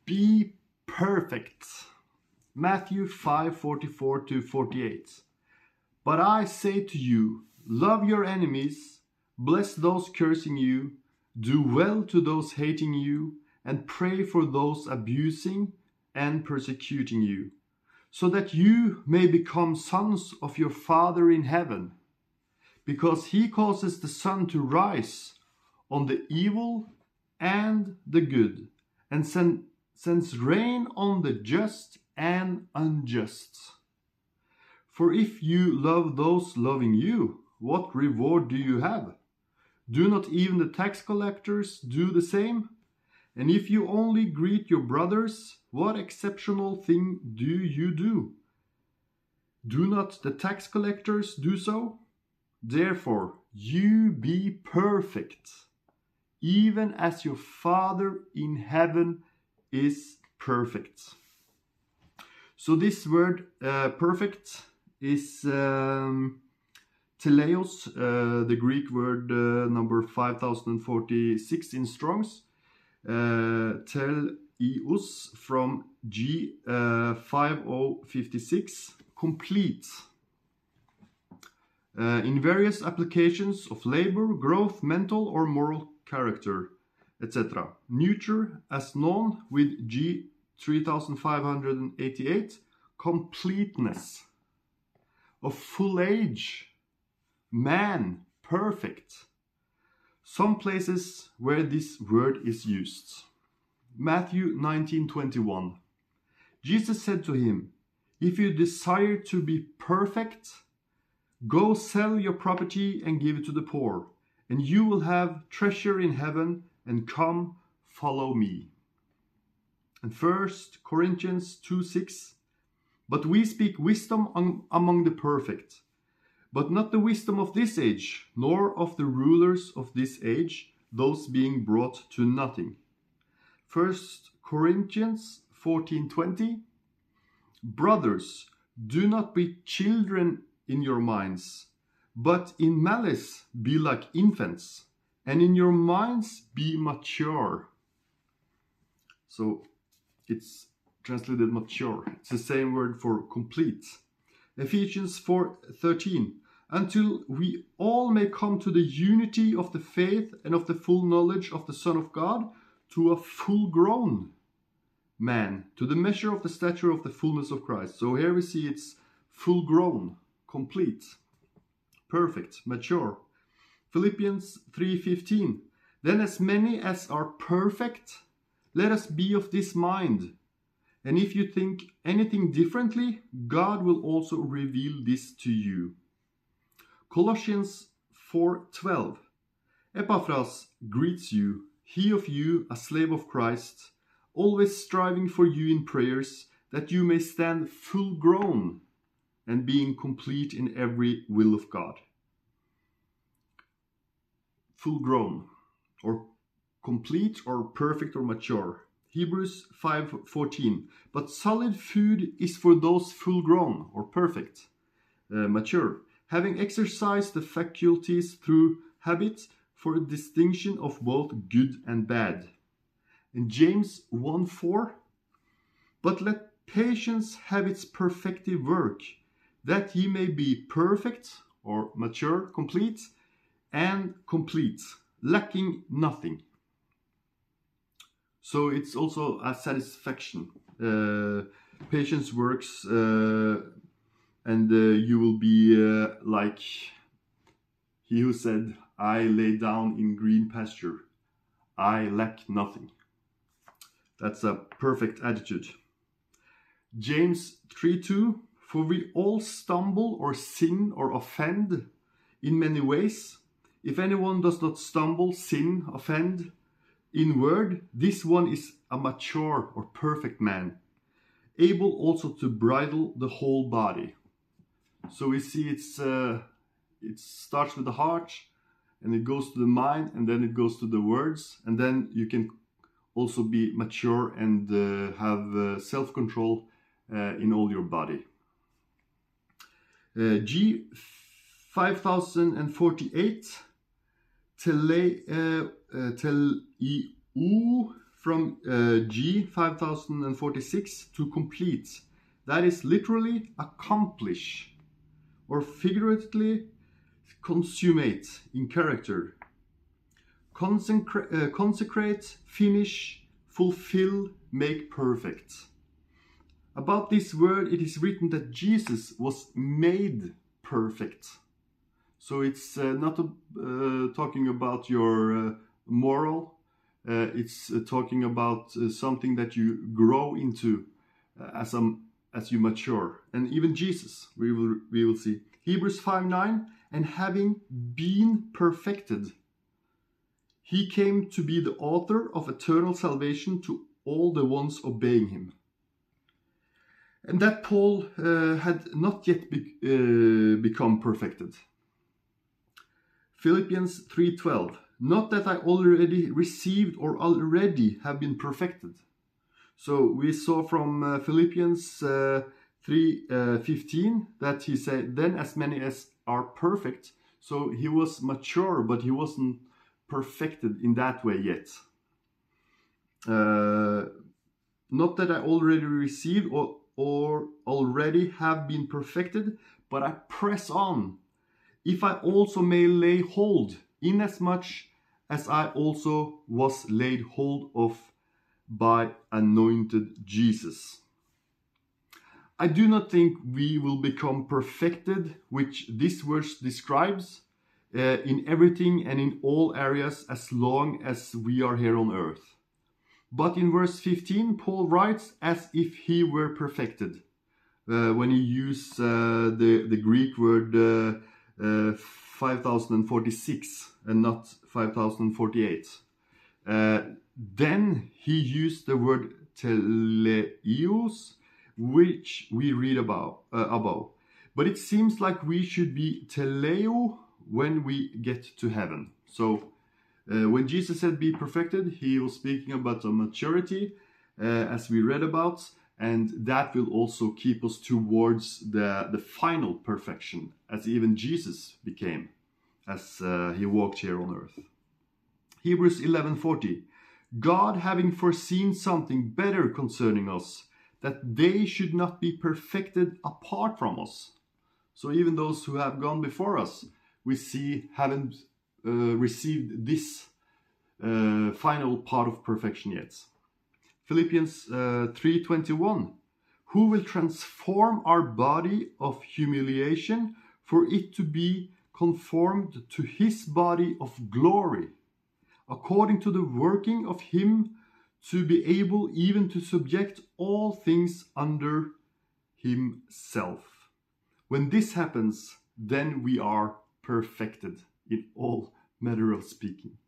be perfect. Matthew 5:44-48. But I say to you, love your enemies, bless those cursing you, do well to those hating you, and pray for those abusing and persecuting you, so that you may become sons of your Father in heaven, because he causes the sun to rise on the evil and the good, and sends rain on the just and unjust. For if you love those loving you, what reward do you have? Do not even the tax collectors do the same? And if you only greet your brothers, what exceptional thing do you do? Do not the tax collectors do so? Therefore, you be perfect, even as your Father in heaven is perfect. So this word perfect is teleos, the Greek word number 5046 in Strong's. Teleios from G 5056, complete. In various applications of labor, growth, mental or moral character, etc. Neuter as known with G 3588, completeness. Of full age, man, perfect. Some places where this word is used. Matthew 19:21. Jesus said to him, if you desire to be perfect, go sell your property and give it to the poor, and you will have treasure in heaven, and come, follow me. And 1 Corinthians 2:6. But we speak wisdom among the perfect, but not the wisdom of this age, nor of the rulers of this age, those being brought to nothing. 1 Corinthians 14:20. Brothers, do not be children in your minds, but in malice be like infants, and in your minds be mature. So it's translated mature. It's the same word for complete. Ephesians 4:13. Until we all may come to the unity of the faith and of the full knowledge of the Son of God, to a full grown man, to the measure of the stature of the fullness of Christ. So here we see it's full grown, complete, perfect, mature. Philippians 3:15. Then as many as are perfect, let us be of this mind. And if you think anything differently, God will also reveal this to you. Colossians 4:12. Epaphras greets you, he of you, a slave of Christ, always striving for you in prayers, that you may stand full grown and being complete in every will of God. Full grown, or complete, or perfect, or mature. Hebrews 5:14. But solid food is for those full grown, or perfect, mature, having exercised the faculties through habit for a distinction of both good and bad. In James 1:4. But let patience have its perfective work, that ye may be perfect, or mature, complete, and complete, lacking nothing. So it's also a satisfaction. Patience works, and you will be like he who said, I lay down in green pasture. I lack nothing. That's a perfect attitude. James 3:2. For we all stumble or sin or offend in many ways. If anyone does not stumble, sin, offend in word, this one is a mature or perfect man, able also to bridle the whole body. So we see it starts with the heart, and it goes to the mind, and then it goes to the words, and then you can also be mature and have self-control in all your body. G 5048, Teleiou from G 5046, to complete. That is literally accomplish, or figuratively consummate in character. Consecrate, finish, fulfill, make perfect. About this word, it is written that Jesus was made perfect. So it's not talking about your moral. It's talking about something that you grow into as you mature. And even Jesus, we will see. Hebrews 5:9, and having been perfected, he came to be the author of eternal salvation to all the ones obeying him. And that Paul had not yet become perfected. Philippians 3:12, not that I already received or already have been perfected. So we saw from Philippians 3:15 that he said, then as many as are perfect. So he was mature, but he wasn't perfected in that way yet. Not that I already received or already have been perfected, but I press on, if I also may lay hold, inasmuch as I also was laid hold of by anointed Jesus. I do not think we will become perfected, which this verse describes, in everything and in all areas as long as we are here on earth. But in verse 15, Paul writes as if he were perfected, when he used the Greek word 5046 and not 5048. Then he used the word teleios, which we read about. But it seems like we should be teleo when we get to heaven. So when Jesus said be perfected, he was speaking about the maturity, as we read about, and that will also keep us towards the final perfection, as even Jesus became as he walked here on earth. Hebrews 11:40, God having foreseen something better concerning us, that they should not be perfected apart from us. So even those who have gone before us, we see haven't received this final part of perfection yet. Philippians 3:21, who will transform our body of humiliation for it to be conformed to his body of glory, according to the working of him, to be able even to subject all things under himself. When this happens, then we are perfected in all manner of speaking.